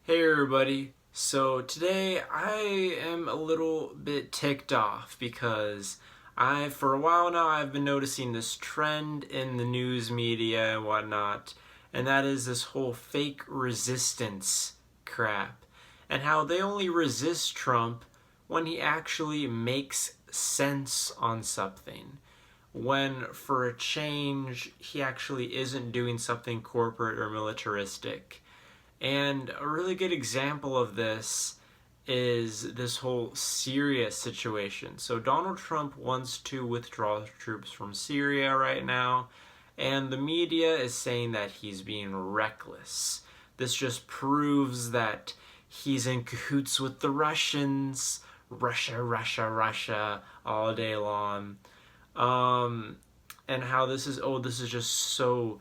Hey everybody. So today I am a little bit ticked off because for a while now I've been noticing this trend in the news media and whatnot, and that is this whole fake resistance crap and how they only resist Trump when he actually makes sense on something. When for a change he actually isn't doing something corporate or militaristic. And a really good example of this is this whole Syria situation. So Donald Trump wants to withdraw troops from Syria right now, and the media is saying that he's being reckless. This just proves that he's in cahoots with the Russians. Russia, Russia, Russia, all day long. And how this is just so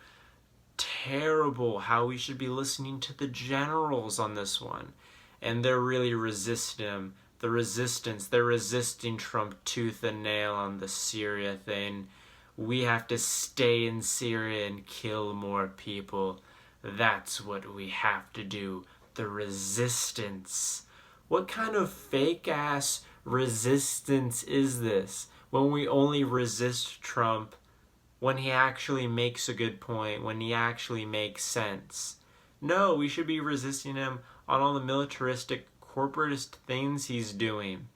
terrible, how we should be listening to the generals on this one. And they're really resisting him. The resistance, they're resisting Trump tooth and nail on the Syria thing. We have to stay in Syria and kill more people. That's what we have to do. The resistance. What kind of fake ass resistance is this when we only resist Trump when he actually makes a good point, when he actually makes sense? No, we should be resisting him on all the militaristic, corporatist things he's doing.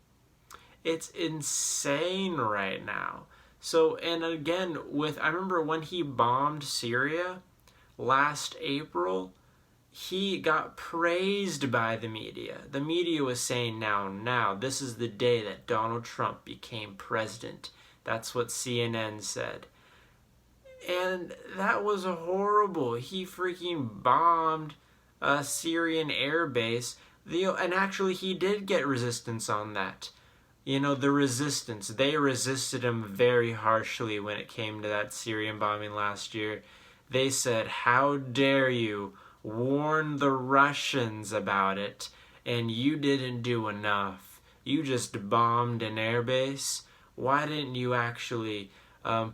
It's insane right now. So, and again, I remember when he bombed Syria last April, he got praised by the media. The media was saying, now, this is the day that Donald Trump became president. That's what CNN said. And that was horrible. He freaking bombed a Syrian air base. And actually, he did get resistance on that. The resistance. They resisted him very harshly when it came to that Syrian bombing last year. They said, "How dare you warn the Russians about it, and you didn't do enough. You just bombed an airbase. Why didn't you actually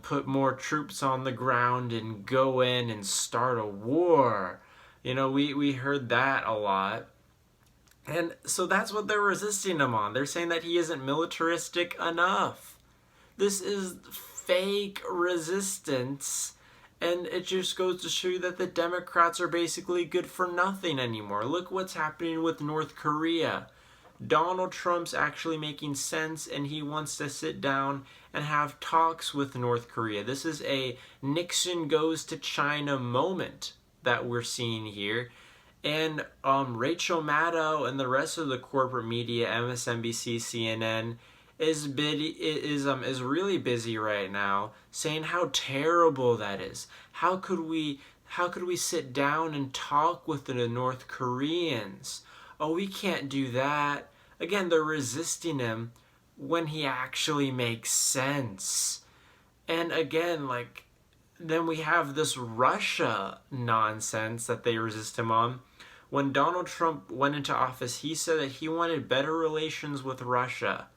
put more troops on the ground and go in and start a war?" We heard that a lot. And so that's what they're resisting him on. They're saying that he isn't militaristic enough. This is fake resistance. And it just goes to show you that the Democrats are basically good for nothing anymore. Look what's happening with North Korea. Donald Trump's actually making sense, and he wants to sit down and have talks with North Korea. This is a Nixon goes to China moment that we're seeing here. And Rachel Maddow and the rest of the corporate media, MSNBC, CNN, is really busy right now saying how terrible that is. How could we sit down and talk with the North Koreans? Oh, we can't do that. Again, they're resisting him when he actually makes sense. And again, then we have this Russia nonsense that they resist him on. When Donald Trump went into office, he said that he wanted better relations with Russia.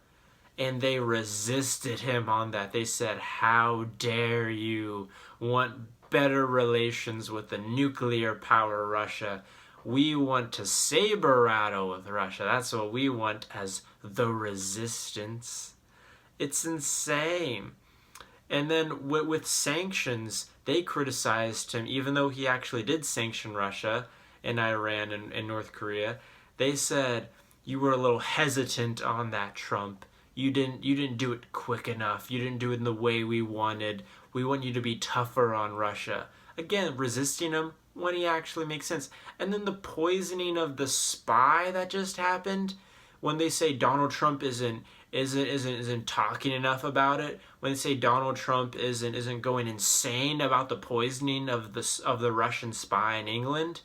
And they resisted him on that. They said, "How dare you want better relations with the nuclear power Russia? We want to saber rattle with Russia. That's what we want as the resistance." It's insane. And then with sanctions, they criticized him, even though he actually did sanction Russia and Iran and North Korea. They said, "You were a little hesitant on that, Trump. You didn't do it quick enough. You didn't do it in the way we wanted. We want you to be tougher on Russia." Again, resisting him when he actually makes sense. And then the poisoning of the spy that just happened, when they say Donald Trump isn't talking enough about it, when they say Donald Trump isn't going insane about the poisoning of the Russian spy in England,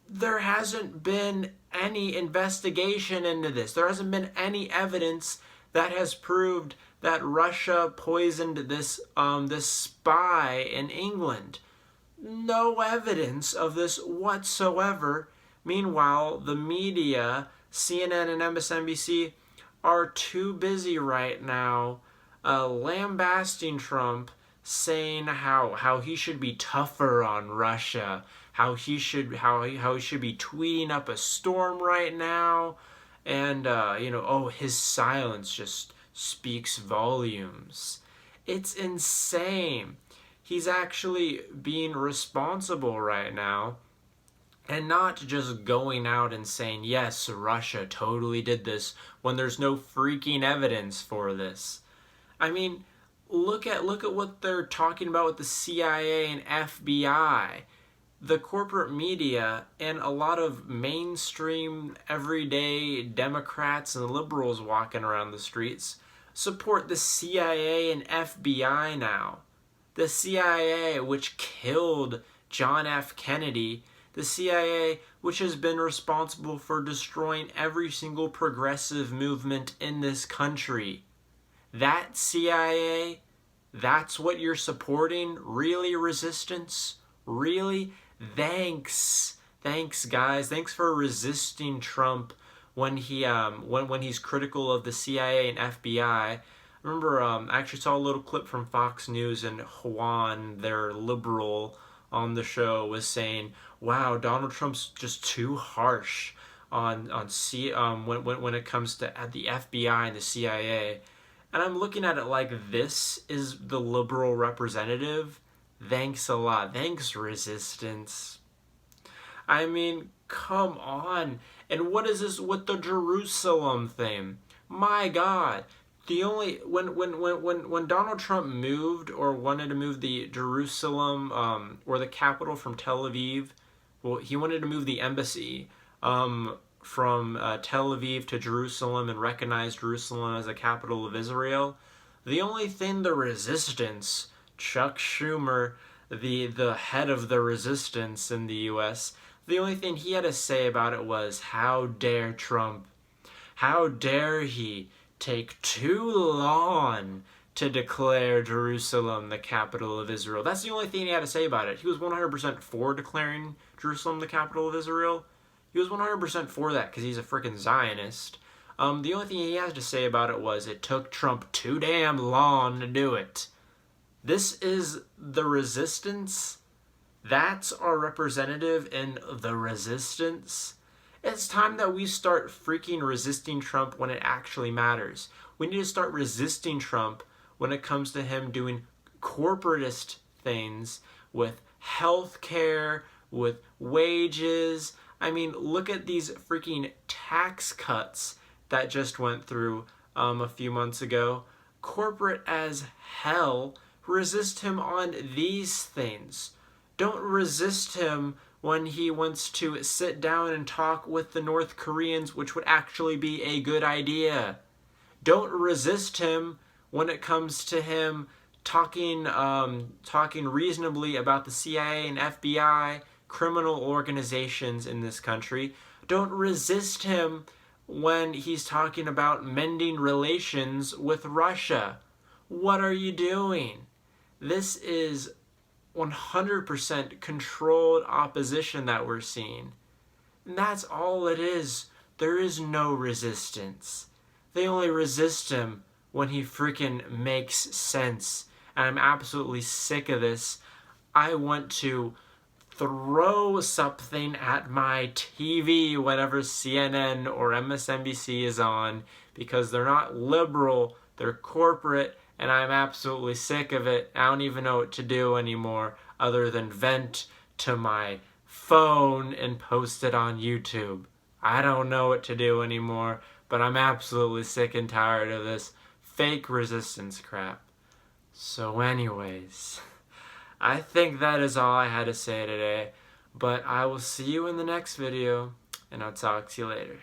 there hasn't been any investigation into this. There hasn't been any evidence that has proved that Russia poisoned this spy in England. No evidence of this whatsoever. Meanwhile, the media, CNN and MSNBC, are too busy right now lambasting Trump, saying how he should be tougher on Russia, how he should be tweeting up a storm right now, and his silence just speaks volumes. It's insane. He's actually being responsible right now and not just going out and saying, yes, Russia totally did this when there's no freaking evidence for this. I mean, look at what they're talking about with the CIA and FBI. The corporate media and a lot of mainstream everyday Democrats and liberals walking around the streets support the CIA and FBI now. The CIA, which killed John F. Kennedy, the CIA, which has been responsible for destroying every single progressive movement in this country. That CIA, that's what you're supporting? Really, resistance? Really? Thanks, guys. Thanks for resisting Trump when he's critical of the CIA and FBI. I remember I actually saw a little clip from Fox News, and Juan, their liberal on the show, was saying, "Wow, Donald Trump's just too harsh on when it comes to the FBI and the CIA." And I'm looking at it like, this is the liberal representative? Thanks a lot. Thanks, resistance. I mean, come on. And what is this with the Jerusalem thing? My God. When Donald Trump moved or wanted to move the Jerusalem or the capital from Tel Aviv, well, he wanted to move the embassy from Tel Aviv to Jerusalem and recognize Jerusalem as the capital of Israel. The only thing the resistance, Chuck Schumer, the head of the resistance in the U.S., the only thing he had to say about it was, how dare Trump? How dare he take too long to declare Jerusalem the capital of Israel? That's the only thing he had to say about it. He was 100% for declaring Jerusalem the capital of Israel. He was 100% for that because he's a freaking Zionist. The only thing he had to say about it was, it took Trump too damn long to do it. This is the resistance. That's our representative in the resistance. It's time that we start freaking resisting Trump when it actually matters. We need to start resisting Trump when it comes to him doing corporatist things with health care, with wages. I mean, look at these freaking tax cuts that just went through a few months ago. Corporate as hell. Resist him on these things. Don't resist him when he wants to sit down and talk with the North Koreans, which would actually be a good idea. Don't resist him when it comes to him talking reasonably about the CIA and FBI, criminal organizations in this country. Don't resist him when he's talking about mending relations with Russia. What are you doing? This is 100% controlled opposition that we're seeing. And that's all it is. There is no resistance. They only resist him when he freaking makes sense. And I'm absolutely sick of this. I want to throw something at my TV whenever CNN or MSNBC is on, because they're not liberal, they're corporate, and I'm absolutely sick of it. I don't even know what to do anymore other than vent to my phone and post it on YouTube. I don't know what to do anymore, but I'm absolutely sick and tired of this fake resistance crap. So anyways, I think that is all I had to say today, but I will see you in the next video, and I'll talk to you later.